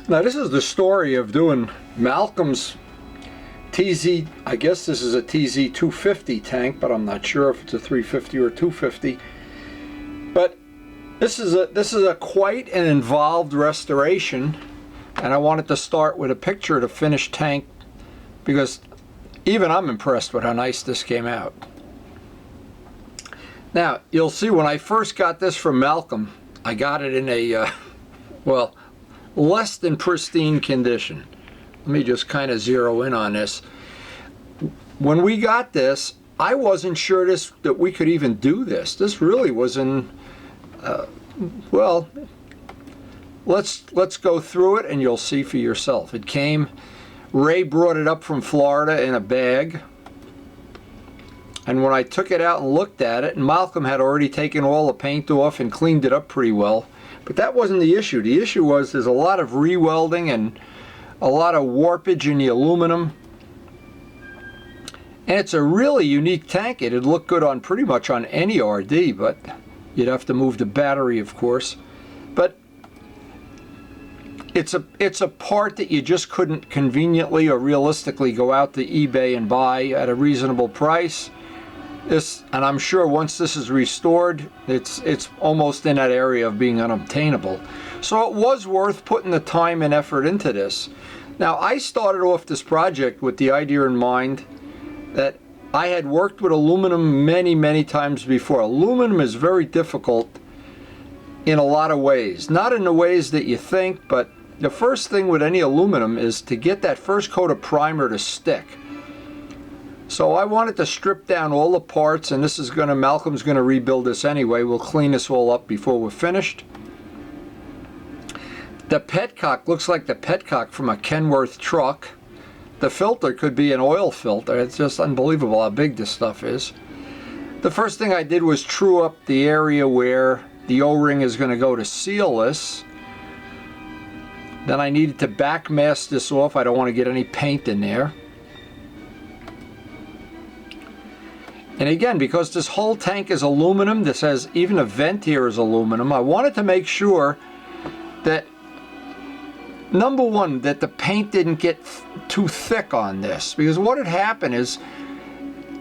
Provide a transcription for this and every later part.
Now this is the story of doing Malcolm's TZ, I guess this is a Tz250 tank, but I'm not sure if it's a 350 or 250. But this is a quite an involved restoration, and I wanted to start with a picture of the finished tank because even I'm impressed with how nice this came out. Now you'll see when I first got this from Malcolm, I got it in a well, less than pristine condition. Let me just kind of zero in on this. When we got this, I wasn't sure that we could even do this. This really was in, well, let's go through it and you'll see for yourself. It came, Ray brought it up from Florida in a bag. And when I took it out and looked at it, and Malcolm had already taken all the paint off and cleaned it up pretty well. But that wasn't the issue. The issue was there's a lot of re-welding and a lot of warpage in the aluminum. And it's a really unique tank. It'd look good on pretty much on any RD, but you'd have to move the battery, of course. But it's a part that you just couldn't conveniently or realistically go out to eBay and buy at a reasonable price. And I'm sure once this is restored, it's almost in that area of being unobtainable. So it was worth putting the time and effort into this. Now I started off this project with the idea in mind that I had worked with aluminum many times before. Aluminum is very difficult in a lot of ways. Not in the ways that you think, but the first thing with any aluminum is to get that first coat of primer to stick. So I wanted to strip down all the parts, and this is Malcolm's gonna rebuild this anyway. We'll clean this all up before we're finished. The petcock looks like the petcock from a Kenworth truck. The filter could be an oil filter. It's just unbelievable how big this stuff is. The first thing I did was true up the area where the O-ring is gonna go to seal this. Then I needed to backmask this off. I don't want to get any paint in there. And again, because this whole tank is aluminum, this has even a vent here is aluminum, I wanted to make sure that, number one, that the paint didn't get too thick on this. Because what had happened is,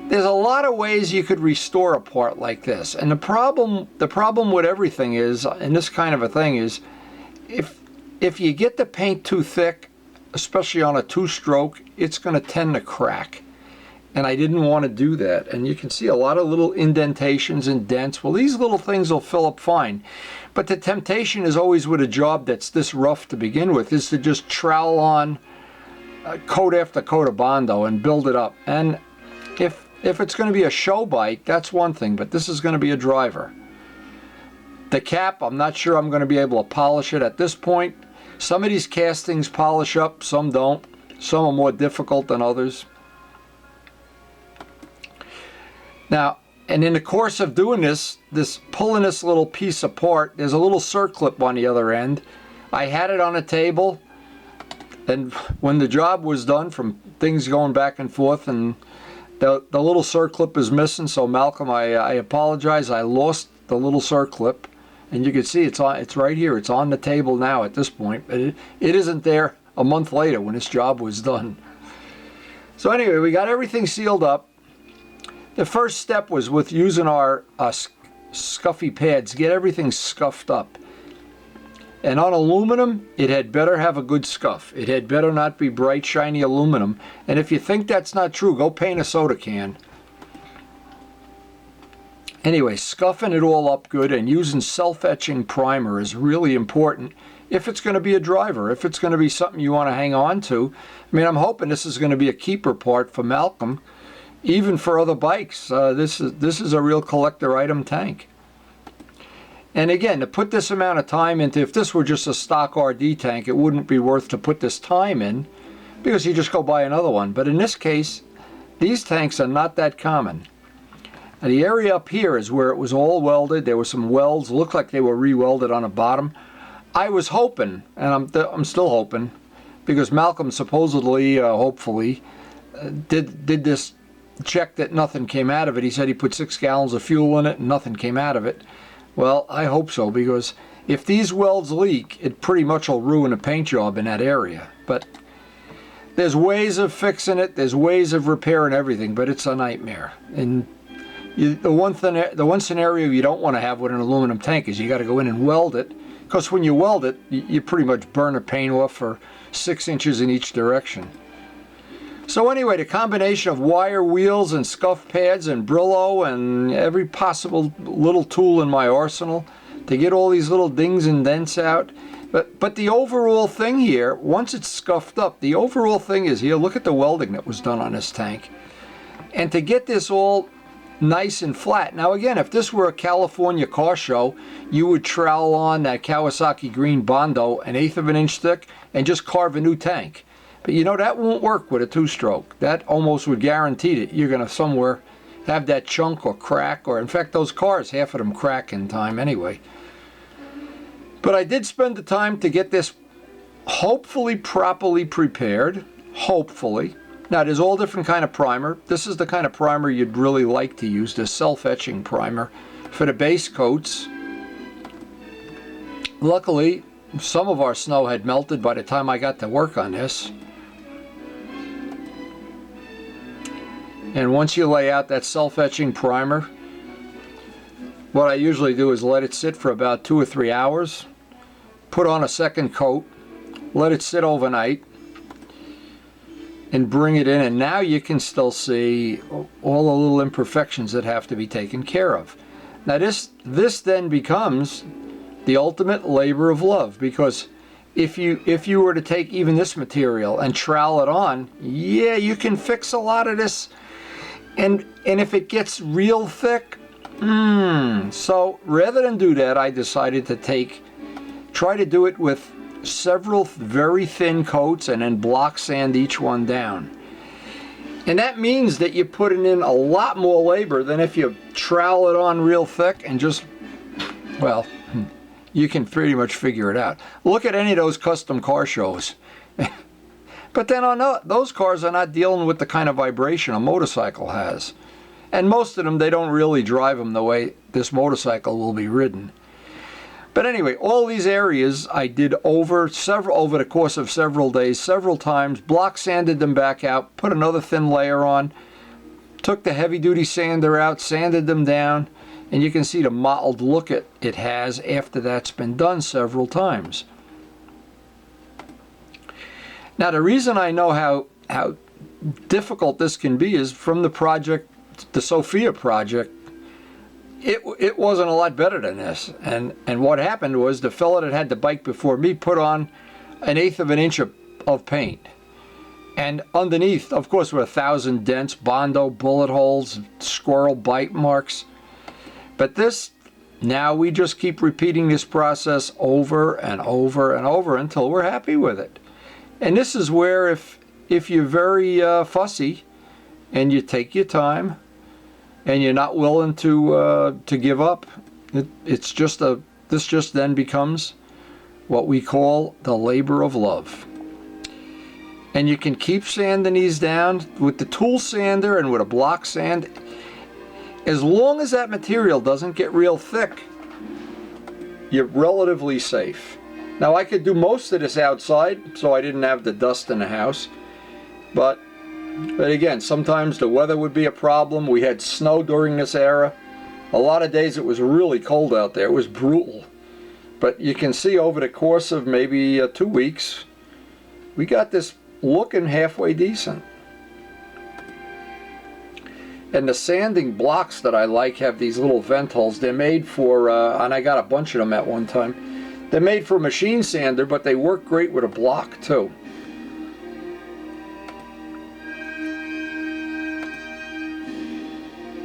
there's a lot of ways you could restore a part like this. And the problem with everything is, and this kind of a thing is, if you get the paint too thick, especially on a two-stroke, it's going to tend to crack. And I didn't want to do that. And you can see a lot of little indentations and dents. Well, these little things will fill up fine. But the temptation is always with a job that's this rough to begin with, is to just trowel on coat after coat of Bondo and build it up. And if it's going to be a show bike, that's one thing, but this is going to be a driver. The cap, I'm not sure I'm going to be able to polish it at this point. Some of these castings polish up, some don't. Some are more difficult than others. Now, and in the course of doing this pulling this little piece apart, there's a little circlip on the other end. I had it on a table, and when the job was done from things going back and forth, and the little circlip is missing, so Malcolm, I apologize. I lost the little circlip, and you can see it's right here. It's on the table now at this point. But it isn't there a month later when this job was done. So anyway, we got everything sealed up. The first step was with using our scuffy pads, get everything scuffed up. And on aluminum, it had better have a good scuff. It had better not be bright, shiny aluminum. And if you think that's not true, go paint a soda can. Anyway, scuffing it all up good and using self-etching primer is really important if it's going to be a driver, if it's going to be something you want to hang on to. I mean, I'm hoping this is going to be a keeper part for Malcolm. Even for other bikes, this is a real collector item tank. And again, to put this amount of time into, if this were just a stock RD tank, it wouldn't be worth to put this time in, because you just go buy another one. But in this case, these tanks are not that common. Now, the area up here is where it was all welded. There were some welds, looked like they were re-welded on the bottom. I was hoping, and I'm still hoping, because Malcolm supposedly, hopefully, did this check that nothing came out of it. He said he put 6 gallons of fuel in it and nothing came out of it. Well, I hope so, because if these welds leak, it pretty much will ruin a paint job in that area. But there's ways of fixing it, there's ways of repairing everything, but it's a nightmare. And the one scenario you don't want to have with an aluminum tank is you got to go in and weld it, because when you weld it, you pretty much burn the paint off for 6 inches in each direction. So anyway, the combination of wire wheels and scuff pads and Brillo and every possible little tool in my arsenal to get all these little dings and dents out. But the overall thing here, once it's scuffed up, the overall thing is here, look at the welding that was done on this tank. And to get this all nice and flat. Now again, if this were a California car show, you would trowel on that Kawasaki green Bondo 1/8 of an inch thick and just carve a new tank. But you know, that won't work with a two-stroke. That almost would guarantee that you're going to somewhere have that chunk or crack, or in fact those cars, half of them crack in time anyway. But I did spend the time to get this hopefully properly prepared, hopefully. Now there's all different kind of primer. This is the kind of primer you'd really like to use, the self-etching primer for the base coats. Luckily, some of our snow had melted by the time I got to work on this. And once you lay out that self-etching primer, what I usually do is let it sit for about 2 or 3 hours, put on a second coat, let it sit overnight, and bring it in, and now you can still see all the little imperfections that have to be taken care of. Now this then becomes the ultimate labor of love, because if you were to take even this material and trowel it on, yeah, you can fix a lot of this, and if it gets real thick, so rather than do that, I decided to try to do it with several very thin coats and then block sand each one down. And that means that you're putting in a lot more labor than if you trowel it on real thick and just, well, you can pretty much figure it out. Look at any of those custom car shows. But then on those cars are not dealing with the kind of vibration a motorcycle has. And most of them, they don't really drive them the way this motorcycle will be ridden. But anyway, all these areas I did over the course of several days, several times, block sanded them back out, put another thin layer on, took the heavy duty sander out, sanded them down, and you can see the mottled look it has after that's been done several times. Now the reason I know how difficult this can be is from the project, the Sophia project. It wasn't a lot better than this, and what happened was the fellow that had the bike before me put on 1/8 of an inch of paint, and underneath, of course, were 1,000 dents, Bondo bullet holes, squirrel bite marks. But this, now we just keep repeating this process over and over and over until we're happy with it. And this is where if you're very fussy and you take your time and you're not willing to give up, this just then becomes what we call the labor of love. And you can keep sanding these down with the tool sander and with a block sand. As long as that material doesn't get real thick, you're relatively safe. Now I could do most of this outside, so I didn't have the dust in the house, but again, sometimes the weather would be a problem. We had snow during this era. A lot of days it was really cold out there. It was brutal. But you can see over the course of maybe 2 weeks, we got this looking halfway decent. And the sanding blocks that I like have these little vent holes. They're made for, and I got a bunch of them at one time. They're made for a machine sander, but they work great with a block too.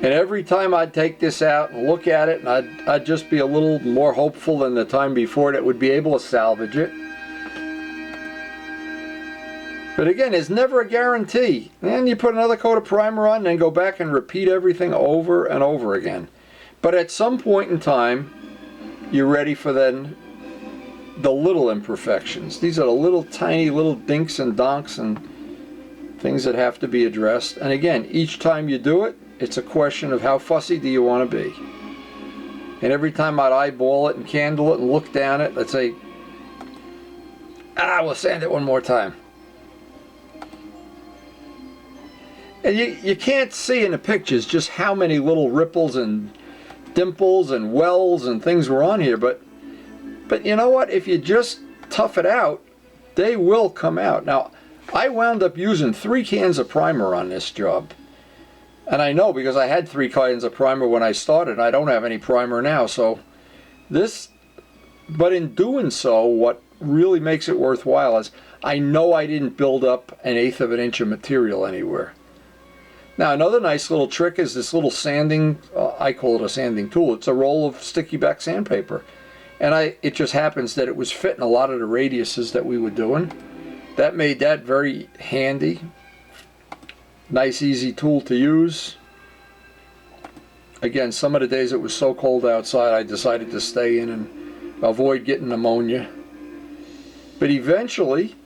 And every time I'd take this out and look at it, and I'd just be a little more hopeful than the time before that we'd be able to salvage it. But again, there's never a guarantee. Then you put another coat of primer on and then go back and repeat everything over and over again. But at some point in time, you're ready for then the little imperfections. These are the little tiny little dinks and donks and things that have to be addressed. And again, each time you do it, it's a question of how fussy do you want to be. And every time I'd eyeball it and candle it and look down it, I'd say, we'll sand it one more time. And you can't see in the pictures just how many little ripples and dimples and wells and things were on here, but you know what? If you just tough it out, they will come out. Now, I wound up using 3 cans of primer on this job. And I know because I had 3 cans of primer when I started. I don't have any primer now, so this, but in doing so, what really makes it worthwhile is I know I didn't build up 1/8 of an inch of material anywhere. Now, another nice little trick is this little sanding, I call it a sanding tool. It's a roll of sticky back sandpaper. And it just happens that it was fitting a lot of the radiuses that we were doing. That made that very handy. Nice, easy tool to use. Again, some of the days it was so cold outside, I decided to stay in and avoid getting pneumonia. But eventually,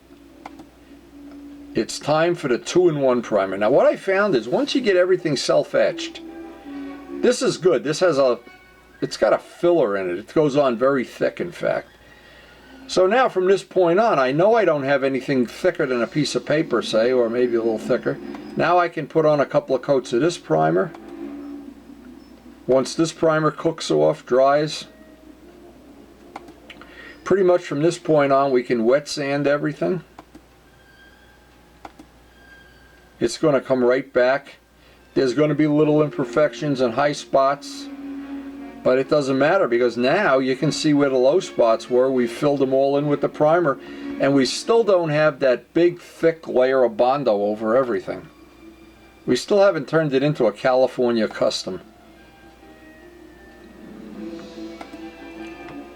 it's time for the 2-in-1 primer. Now what I found is once you get everything self-etched, this is good. This has it's got a filler in it. It goes on very thick, in fact. So now from this point on, I know I don't have anything thicker than a piece of paper, say, or maybe a little thicker. Now I can put on a couple of coats of this primer. Once this primer cooks off, dries, pretty much from this point on we can wet sand everything. It's going to come right back. There's going to be little imperfections and high spots, but it doesn't matter because now you can see where the low spots were. We filled them all in with the primer, and we still don't have that big thick layer of Bondo over everything. We still haven't turned it into a California custom.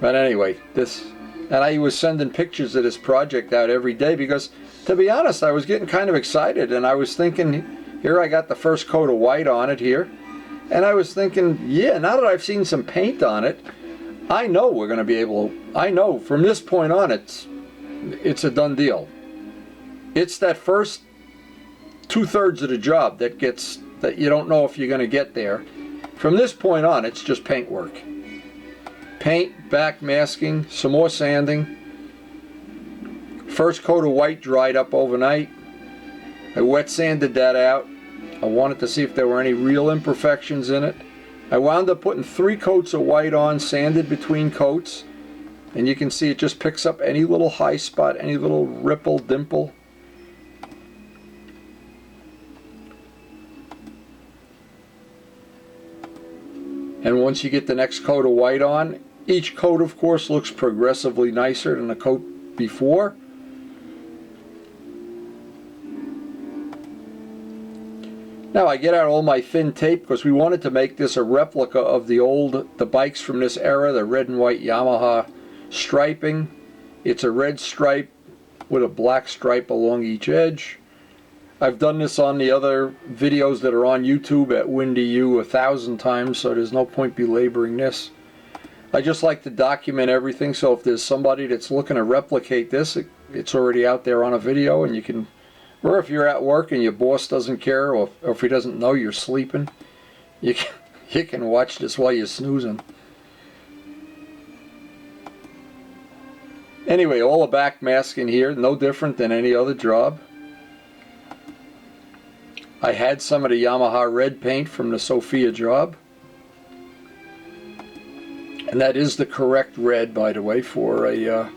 But anyway, and I was sending pictures of this project out every day because, to be honest, I was getting kind of excited, and I was thinking, here I got the first coat of white on it here, and I was thinking, yeah, now that I've seen some paint on it, I know we're going to be able to, I know from this point on it's a done deal. It's that first 2/3 of the job that you don't know if you're going to get there. From this point on, it's just paint work. Paint, back masking, some more sanding. First coat of white dried up overnight. I wet sanded that out. I wanted to see if there were any real imperfections in it. I wound up putting 3 coats of white on, sanded between coats, and you can see it just picks up any little high spot, any little ripple, dimple. And once you get the next coat of white on, each coat of course looks progressively nicer than the coat before. Now I get out all my thin tape because we wanted to make this a replica of the bikes from this era, the red and white Yamaha striping. It's a red stripe with a black stripe along each edge. I've done this on the other videos that are on YouTube at Windy U 1,000 times, so there's no point belaboring this. I just like to document everything, so if there's somebody that's looking to replicate this, it's already out there on a video, and you can, or if you're at work and your boss doesn't care, or if he doesn't know you're sleeping, you can watch this while you're snoozing. Anyway, all the back masking here, no different than any other job. I had some of the Yamaha red paint from the Sophia job. And that is the correct red, by the way, for a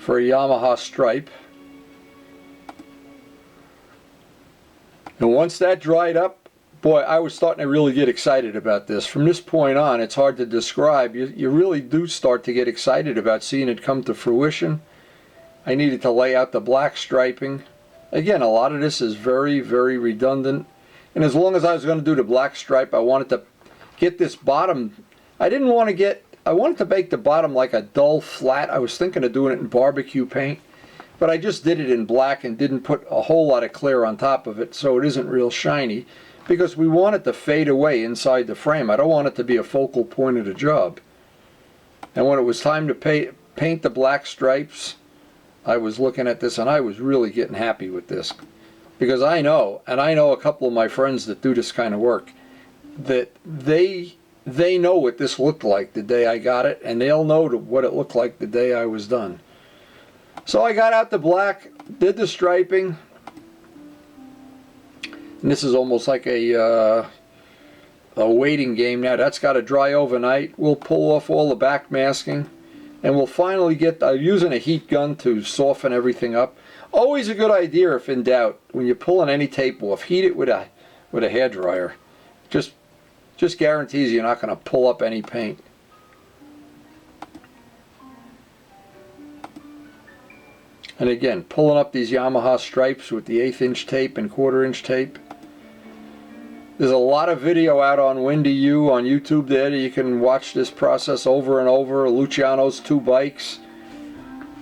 Yamaha stripe. And once that dried up, boy, I was starting to really get excited about this. From this point on, it's hard to describe. You really do start to get excited about seeing it come to fruition. I needed to lay out the black striping. Again, a lot of this is very, very redundant. And as long as I was going to do the black stripe, I wanted to get this bottom. I wanted to make the bottom like a dull flat. I was thinking of doing it in barbecue paint, but I just did it in black and didn't put a whole lot of clear on top of it, so it isn't real shiny, because we want it to fade away inside the frame. I don't want it to be a focal point of the job. And when it was time to paint the black stripes, I was looking at this and I was really getting happy with this, because I know, and I know a couple of my friends that do this kind of work, that they they know what this looked like the day I got it, and they'll know what it looked like the day I was done. So I got out the black, did the striping, and this is almost like a waiting game now. That's got to dry overnight. We'll pull off all the back masking, and we'll finally get, I'm using a heat gun to soften everything up. Always a good idea, if in doubt, when you're pulling any tape off, heat it with a hairdryer. Just guarantees you're not going to pull up any paint. And again, pulling up these Yamaha stripes with the 1/8 inch tape and 1/4 inch tape. There's a lot of video out on Windy U on YouTube there that you can watch this process over and over. Luciano's 2 bikes.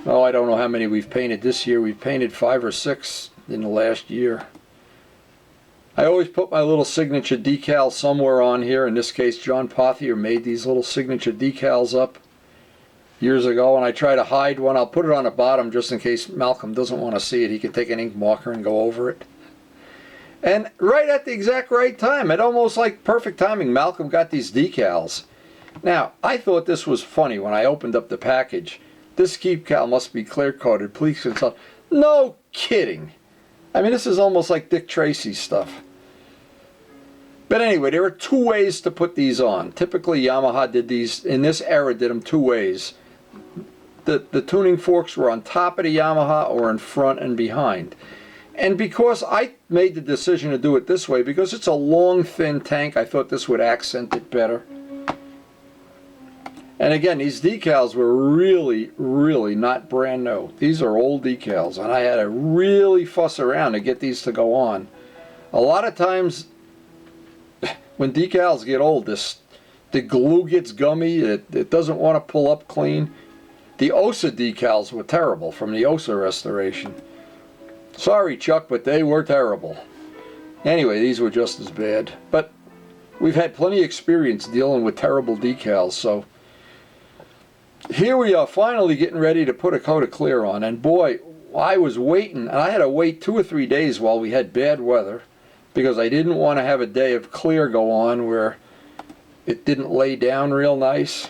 Oh, I don't know how many we've painted this year. We've painted 5 or 6 in the last year. I always put my little signature decal somewhere on here. In this case, John Pothier made these little signature decals up years ago, and I try to hide one. I'll put it on the bottom just in case Malcolm doesn't want to see it. He can take an ink marker and go over it. And right at the exact right time, at almost like perfect timing, Malcolm got these decals. Now, I thought this was funny when I opened up the package. This decal must be clear coated. Please consult. No kidding. I mean, this is almost like Dick Tracy stuff. But anyway, there are 2 ways to put these on. Typically, Yamaha did these, in this era, did them 2 ways. The tuning forks were on top of the Yamaha or in front and behind. And because I made the decision to do it this way, because it's a long, thin tank, I thought this would accent it better. And again, these decals were really, really not brand new. These are old decals, and I had to really fuss around to get these to go on. A lot of times, when decals get old, the glue gets gummy, it doesn't want to pull up clean. The OSA decals were terrible from the OSA restoration. Sorry, Chuck, but they were terrible. Anyway, these were just as bad. But we've had plenty of experience dealing with terrible decals, so here we are finally getting ready to put a coat of clear on. And boy, I was waiting, and I had to wait 2 or 3 days while we had bad weather, because I didn't want to have a day of clear go on where it didn't lay down real nice.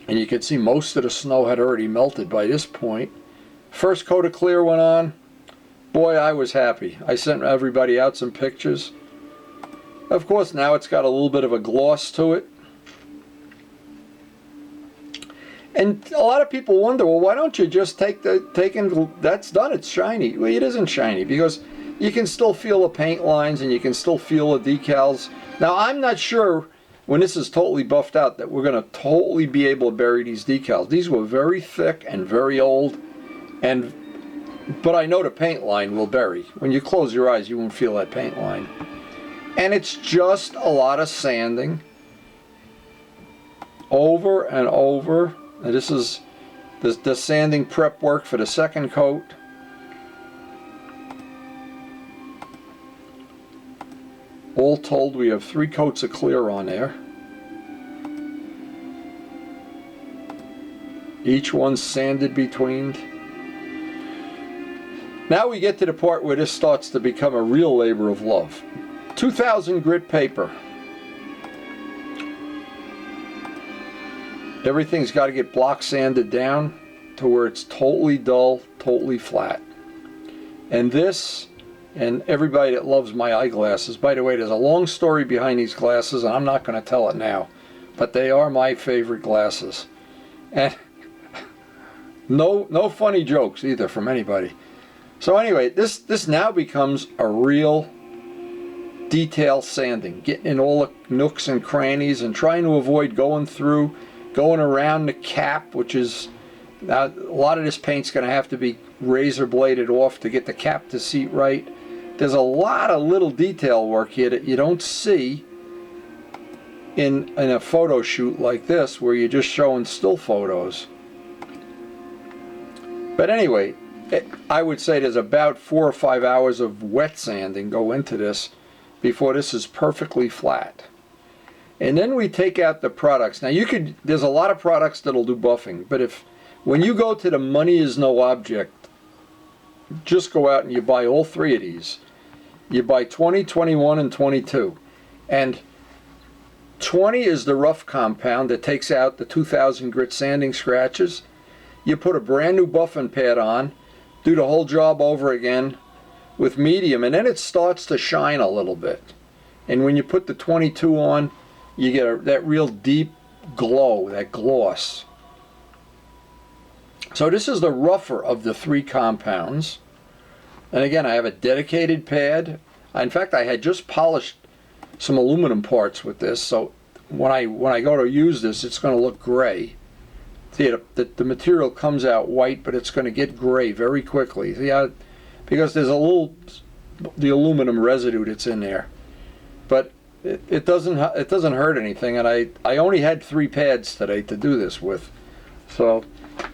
And you could see most of the snow had already melted by this point. First coat of clear went on. Boy, I was happy. I sent everybody out some pictures. Of course, now it's got a little bit of a gloss to it. And a lot of people wonder, well, why don't you just take that's done, it's shiny. Well, it isn't shiny, because you can still feel the paint lines and you can still feel the decals. Now, I'm not sure when this is totally buffed out that we're going to totally be able to bury these decals. These were very thick and very old, but I know the paint line will bury. When you close your eyes, you won't feel that paint line. And it's just a lot of sanding over and over. And this is the sanding prep work for the second coat. All told, we have 3 coats of clear on there. Each one sanded between. Now we get to the part where this starts to become a real labor of love. 2000 grit paper. Everything's got to get block sanded down to where it's totally dull, totally flat. And this, and everybody that loves my eyeglasses, by the way, there's a long story behind these glasses, and I'm not going to tell it now, but they are my favorite glasses. And no funny jokes either from anybody. So anyway, this now becomes a real detail sanding, getting in all the nooks and crannies and trying to avoid going around the cap, which is, now a lot of this paint's going to have to be razor bladed off to get the cap to seat right. There's a lot of little detail work here that you don't see in a photo shoot like this, where you're just showing still photos. But anyway, I would say there's about 4 or 5 hours of wet sanding go into this before this is perfectly flat. And then we take out the products. Now there's a lot of products that'll do buffing, but when you go to the money is no object, just go out and you buy all 3 of these. You buy 20, 21, and 22. And 20 is the rough compound that takes out the 2000 grit sanding scratches. You put a brand new buffing pad on, do the whole job over again with medium, and then it starts to shine a little bit. And when you put the 22 on, you get that real deep glow, that gloss. So this is the rougher of the 3 compounds. And again, I have a dedicated pad. In fact, I had just polished some aluminum parts with this, so when I go to use this, it's going to look gray. See, the material comes out white, but it's going to get gray very quickly. See how, because there's the aluminum residue that's in there. But it doesn't hurt anything, and I only had 3 pads today to do this with. So,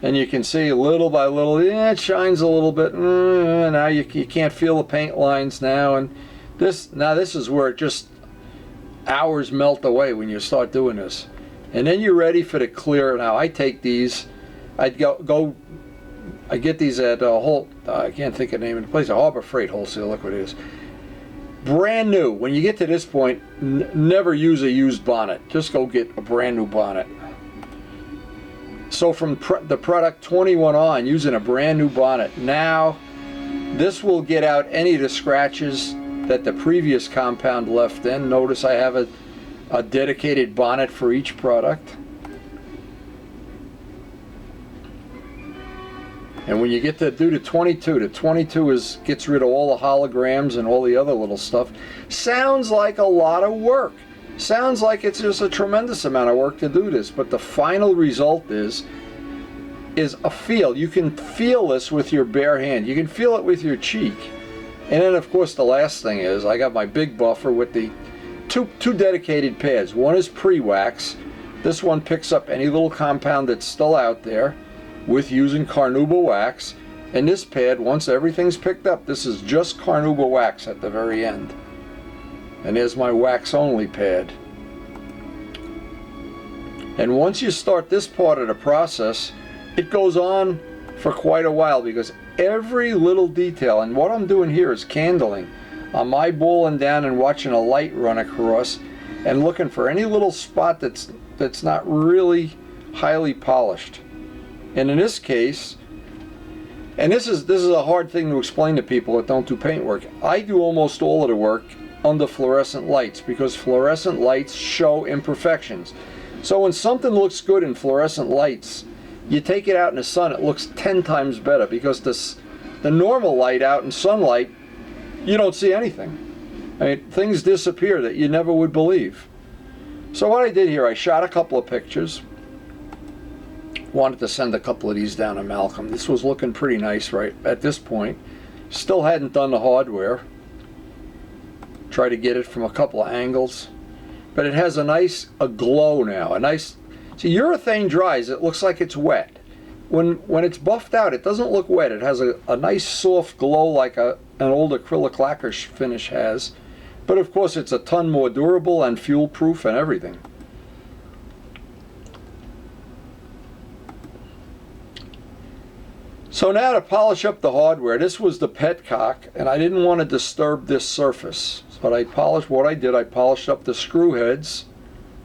and you can see little by little, yeah, it shines a little bit. Now you can't feel the paint lines now, and this is where it just hours melt away when you start doing this. And then you're ready for the clear. Now I take these, I get these at I can't think of the name of the place, a Harbor Freight Wholesale Liquidators. Brand new. When you get to this point, never use a used bonnet. Just go get a brand new bonnet. So from the product 21 on, using a brand new bonnet, now this will get out any of the scratches that the previous compound left in. Notice I have a dedicated bonnet for each product. And when you get to do the 22 gets rid of all the holograms and all the other little stuff. Sounds like a lot of work. Sounds like it's just a tremendous amount of work to do this, but the final result is a feel. You can feel this with your bare hand. You can feel it with your cheek. And then of course the last thing is, I got my big buffer with the two dedicated pads. One is pre-wax. This one picks up any little compound that's still out there with using carnauba wax. And this pad, once everything's picked up, this is just carnauba wax at the very end. And there's my wax only pad. And once you start this part of the process, it goes on for quite a while, because every little detail, and what I'm doing here is candling. I'm eyeballing down and watching a light run across and looking for any little spot that's not really highly polished. And in this case, and this is a hard thing to explain to people that don't do paint work, I do almost all of the work under fluorescent lights, because fluorescent lights show imperfections. So when something looks good in fluorescent lights, you take it out in the sun, it looks 10 times better, because the normal light out in sunlight, you don't see anything. I mean, things disappear that you never would believe. So what I did here, I shot a couple of pictures. Wanted to send a couple of these down to Malcolm. This was looking pretty nice right at this point. Still hadn't done the hardware. Try to get it from a couple of angles. But it has a glow now. See, urethane dries, it looks like it's wet. When it's buffed out, it doesn't look wet. It has a nice soft glow like an old acrylic lacquer finish has. But of course it's a ton more durable and fuel proof and everything. So now to polish up the hardware, this was the petcock, and I didn't want to disturb this surface. So what I polished up the screw heads,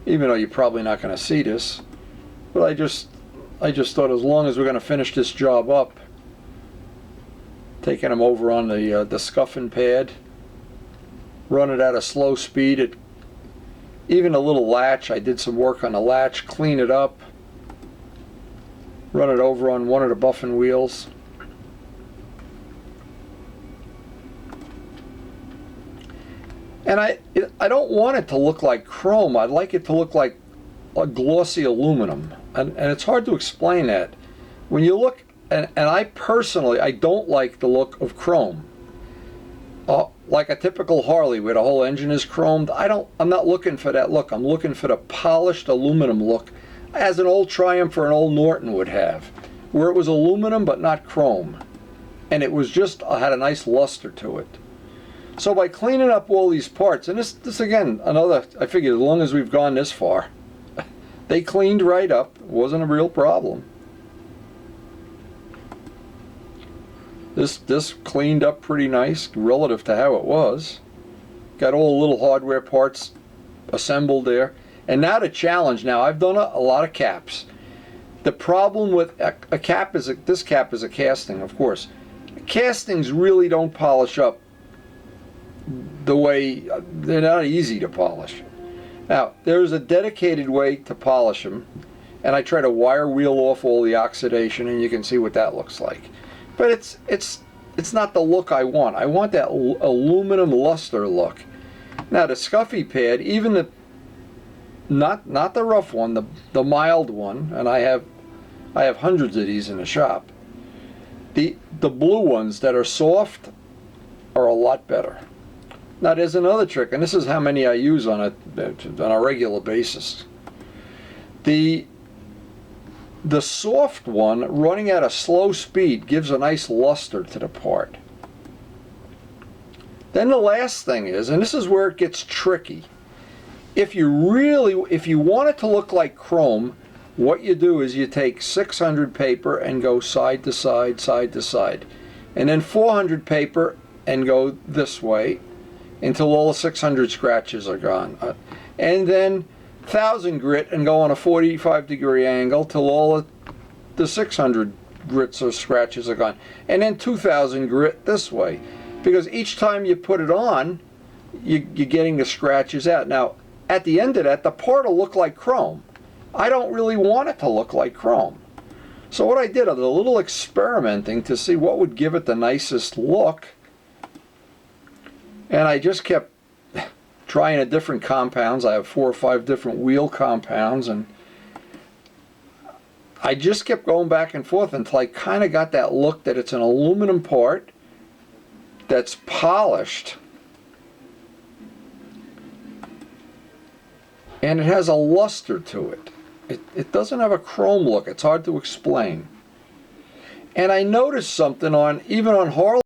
even though you're probably not going to see this. But I just thought, as long as we're going to finish this job up, taking them over on the scuffing pad, run it at a slow speed. Even a little latch, I did some work on the latch, clean it up. Run it over on one of the buffing wheels. And I don't want it to look like chrome. I'd like it to look like a glossy aluminum. And it's hard to explain that. When you look, and I personally, I don't like the look of chrome. Like a typical Harley where the whole engine is chromed, I'm not looking for that look. I'm looking for the polished aluminum look, as an old Triumph or an old Norton would have, where it was aluminum but not chrome, and it was just had a nice luster to it. So by cleaning up all these parts, and this again, I figured as long as we've gone this far, they cleaned right up. It wasn't a real problem. This cleaned up pretty nice relative to how it was. Got all the little hardware parts assembled there. And now the challenge, now I've done a lot of caps. The problem with a cap is, this cap is a casting, of course. Castings really don't polish up the way, they're not easy to polish. Now, there's a dedicated way to polish them, and I try to wire wheel off all the oxidation, and you can see what that looks like. But it's not the look I want. I want that aluminum luster look. Now the scuffy pad, even the not the rough one, the mild one, and I have hundreds of these in the shop. The blue ones that are soft are a lot better. Now there's another trick, and this is how many I use on a regular basis. The soft one running at a slow speed gives a nice luster to the part. Then the last thing is, and this is where it gets tricky, if you want it to look like chrome, what you do is you take 600 paper and go side to side, side to side, and then 400 paper and go this way until all the 600 scratches are gone, and then 1000 grit and go on a 45-degree angle till all the 600 grits or scratches are gone, and then 2000 grit this way, because each time you put it on, you're getting the scratches out. Now at the end of that, the part will look like chrome. I don't really want it to look like chrome. So what I did, a little experimenting to see what would give it the nicest look, and I just kept trying different compounds. I have 4 or 5 different wheel compounds, and I just kept going back and forth until I kind of got that look that it's an aluminum part that's polished, and it has a luster to it. It doesn't have a chrome look. It's hard to explain. And I noticed something even on Harley